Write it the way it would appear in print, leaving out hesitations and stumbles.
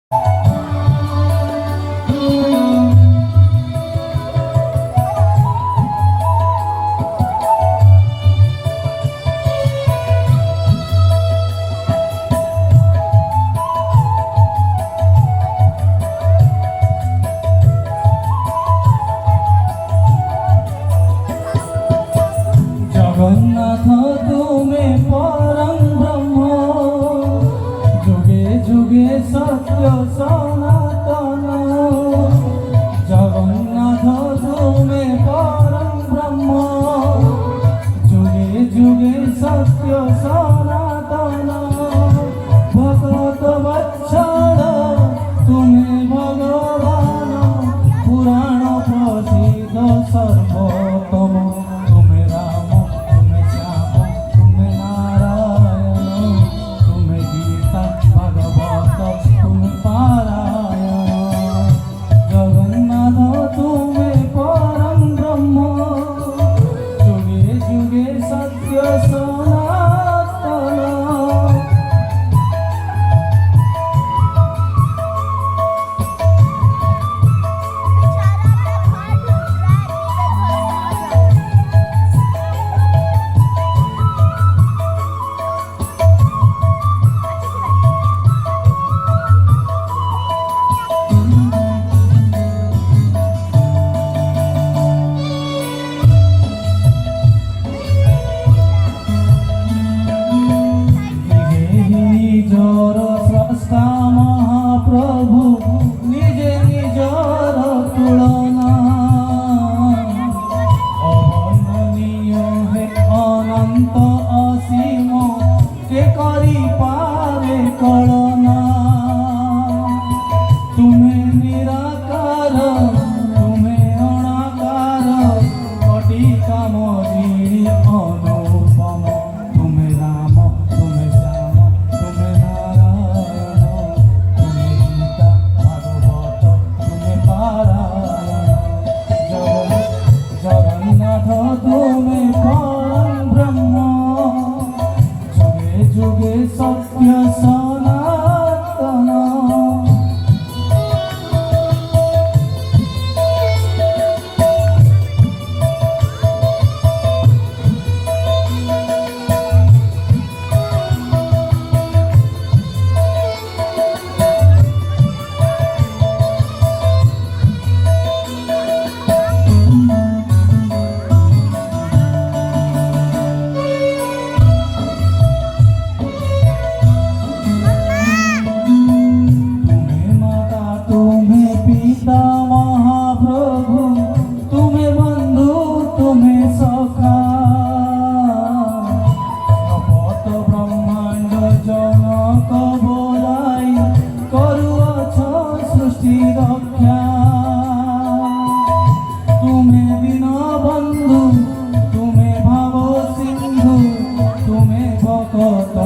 জগন্নাথ তুমি পরম ব্রহ্ম, যুগে যুগে সত্য সনাতন। জগন্নাথ তুমি পরম ব্রহ্ম, যুগে যুগে সত্য সনাতন। ভগত বৎসল তুমি ভগবান, পুরাণ প্রসিদ্ধ সর্বোত্তম। তুমি রাম, তুমি শ্যাম, তুমি নারায়ণ, তুমি গীতা ভাগবত, তুমি পারায়ণ। জগন্নাথ তুমি পরম ব্রহ্ম, যুগে যুগে সত্য সনাতন। নিজর স্রষ্টা মহাপ্রভু, নিজে নিজর তুলনা। অবর্ণনীয় হে অনন্ত অসীম, কে করি পারে কলনা। তুমি নিরাকার, তুমি অনাকার, কোটি কামড়ি অনুপম। তুমি রাম, তুমি শ্যাম, তুমি নারায়ণ, তুমি গীতা ভাগবত, তুমি পারায়ণ। জগন্নাথ তুমি পরম ব্রহ্ম, যুগে যুগে সত্য সনাতন। পিতা মহাপ্রভু, তুমি বন্ধু, তুমি সখা। শপথ ব্রহ্মাণ্ড জনক বোলাই, করুଅছ সৃষ্টি রক্ষা। তুমি দীনবন্ধু, তুমি ভাব সিন্ধু, তুমি ভকত